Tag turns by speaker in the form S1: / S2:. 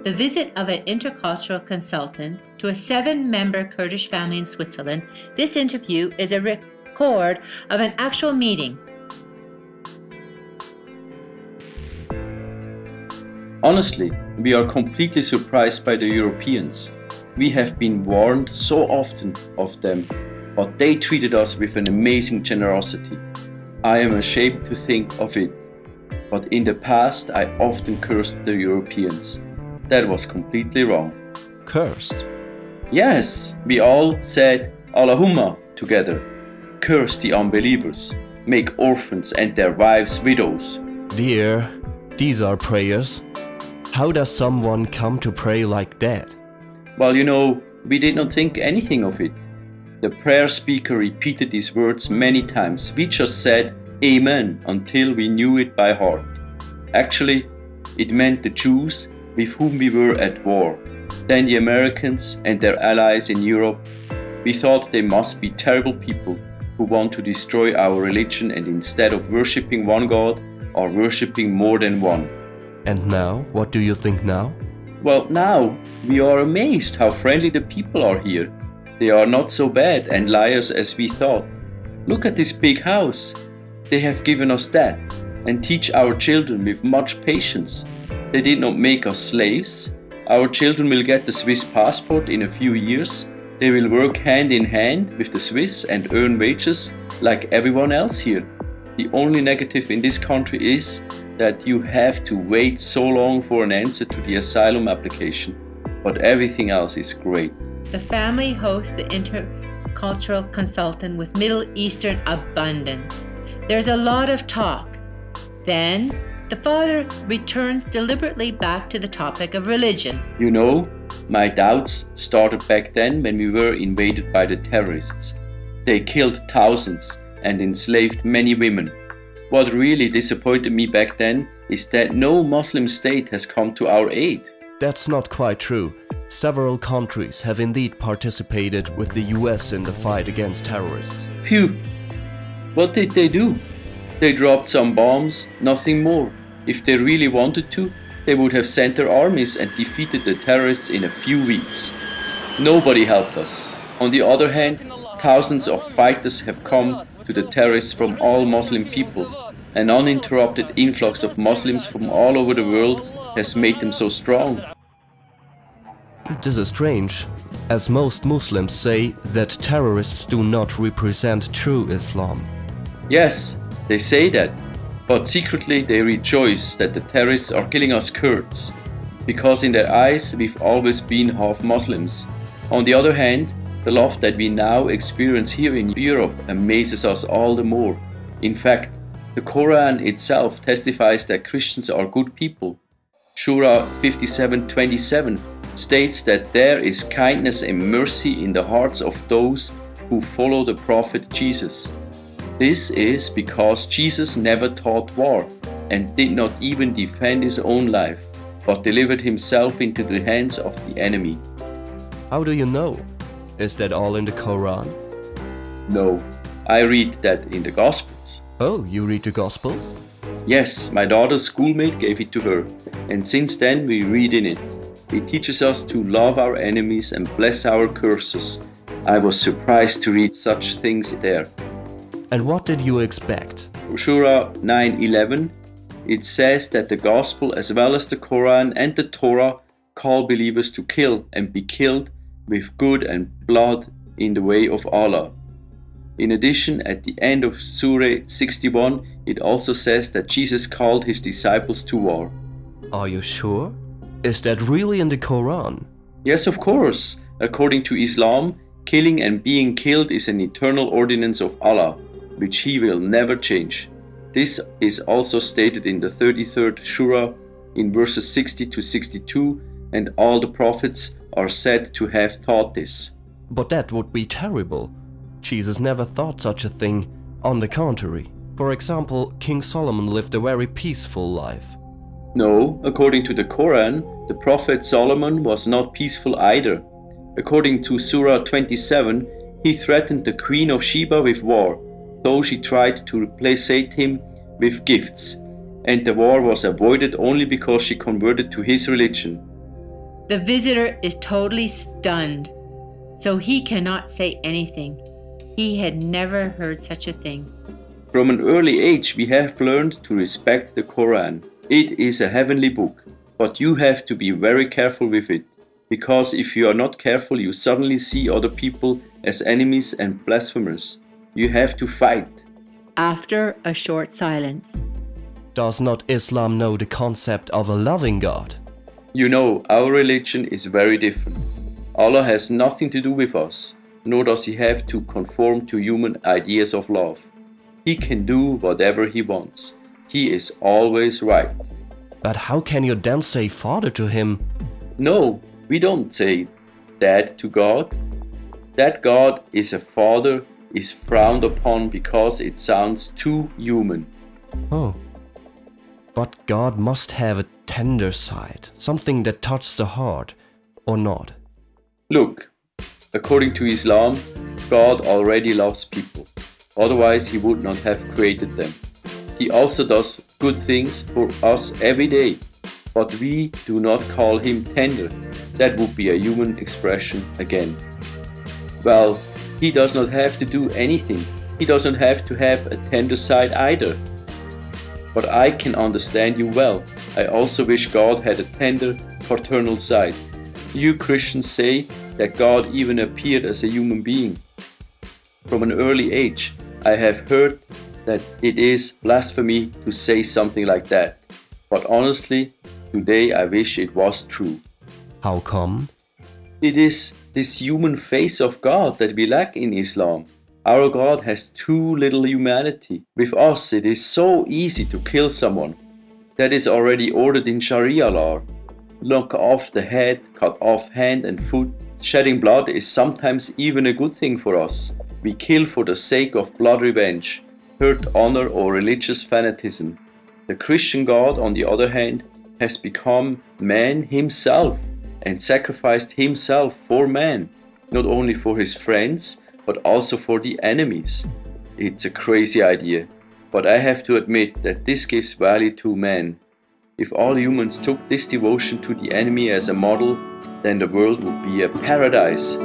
S1: the visit of an intercultural consultant to a 7-member Kurdish family in Switzerland, this interview is a record of an actual meeting.
S2: Honestly, we are completely surprised by the Europeans. We have been warned so often of them, but they treated us with an amazing generosity. I am ashamed to think of it, but in the past I often cursed the Europeans. That was completely wrong.
S3: Cursed?
S2: Yes, we all said Allahumma together. Curse the unbelievers, make orphans and their wives widows.
S3: Dear, these are prayers. How does someone come to pray like that?
S2: Well, we did not think anything of it. The prayer speaker repeated these words many times. We just said Amen until we knew it by heart. Actually, it meant the Jews with whom we were at war, then the Americans and their allies in Europe. We thought they must be terrible people who want to destroy our religion, and instead of worshipping one God, are worshipping more than one.
S3: And now, what do you think now?
S2: Well, now we are amazed how friendly the people are here. They are not so bad and liars as we thought. Look at this big house. They have given us that and teach our children with much patience. They did not make us slaves. Our children will get the Swiss passport in a few years. They will work hand in hand with the Swiss and earn wages like everyone else here. The only negative in this country is that you have to wait so long for an answer to the asylum application, but everything else is great.
S1: The family hosts the intercultural consultant with Middle Eastern abundance. There's a lot of talk. Then, the father returns deliberately back to the topic of religion.
S2: My doubts started back then when we were invaded by the terrorists. They killed thousands and enslaved many women. What really disappointed me back then is that no Muslim state has come to our aid.
S3: That's not quite true. Several countries have indeed participated with the US in the fight against terrorists.
S2: Phew! What did they do? They dropped some bombs, nothing more. If they really wanted to, they would have sent their armies and defeated the terrorists in a few weeks. Nobody helped us. On the other hand, thousands of fighters have come to the terrorists from all Muslim people. An uninterrupted influx of Muslims from all over the world has made them so strong.
S3: This is strange, as most Muslims say that terrorists do not represent true Islam.
S2: Yes, they say that, but secretly they rejoice that the terrorists are killing us Kurds, because in their eyes we've always been half Muslims. On the other hand, the love that we now experience here in Europe amazes us all the more. In fact, the Quran itself testifies that Christians are good people. Surah 57:27 states that there is kindness and mercy in the hearts of those who follow the Prophet Jesus. This is because Jesus never taught war and did not even defend his own life, but delivered himself into the hands of the enemy.
S3: How do you know? Is that all in the Quran?
S2: No, I read that in the Gospels.
S3: Oh, you read the Gospel?
S2: Yes, my daughter's schoolmate gave it to her, and since then we read in it. It teaches us to love our enemies and bless our curses. I was surprised to read such things there.
S3: And what did you expect?
S2: Surah 9:11, it says that the Gospel as well as the Quran and the Torah call believers to kill and be killed with good and blood in the way of Allah. In addition, at the end of Surah 61, it also says that Jesus called his disciples to war.
S3: Are you sure? Is that really in the Quran?
S2: Yes, of course. According to Islam, killing and being killed is an eternal ordinance of Allah, which he will never change. This is also stated in the 33rd Surah in verses 60 to 62, and all the prophets are said to have taught this.
S3: But that would be terrible. Jesus never thought such a thing. On the contrary. For example, King Solomon lived a very peaceful life.
S2: No, according to the Quran, the Prophet Solomon was not peaceful either. According to Surah 27, he threatened the Queen of Sheba with war, though she tried to replace him with gifts, and the war was avoided only because she converted to his religion.
S1: The visitor is totally stunned, so he cannot say anything. He had never heard such a thing.
S2: From an early age, we have learned to respect the Quran. It is a heavenly book, but you have to be very careful with it, because if you are not careful, you suddenly see other people as enemies and blasphemers. You have to fight.
S1: After a short silence.
S3: Does not Islam know the concept of a loving God?
S2: You know, our religion is very different. Allah has nothing to do with us, nor does He have to conform to human ideas of love. He can do whatever He wants. He is always right.
S3: But how can you then say Father to Him?
S2: No, we don't say Dad to God. That God is a father is frowned upon because it sounds too human.
S3: Oh. But God must have a tender side, something that touches the heart, or not?
S2: Look, according to Islam, God already loves people. Otherwise, He would not have created them. He also does good things for us every day. But we do not call Him tender. That would be a human expression again. Well, He does not have to do anything. He doesn't have to have a tender side either. But I can understand you well. I also wish God had a tender, paternal side. You Christians say that God even appeared as a human being. From an early age, I have heard that it is blasphemy to say something like that. But honestly, today I wish it was true.
S3: How come?
S2: It is this human face of God that we lack in Islam. Our God has too little humanity. With us, it is so easy to kill someone. That is already ordered in Sharia law. Knock off the head, cut off hand and foot. Shedding blood is sometimes even a good thing for us. We kill for the sake of blood revenge, hurt honor or religious fanatism. The Christian God, on the other hand, has become man himself and sacrificed himself for man, not only for his friends, but also for the enemies. It's a crazy idea, but I have to admit that this gives value to man. If all humans took this devotion to the enemy as a model, then the world would be a paradise.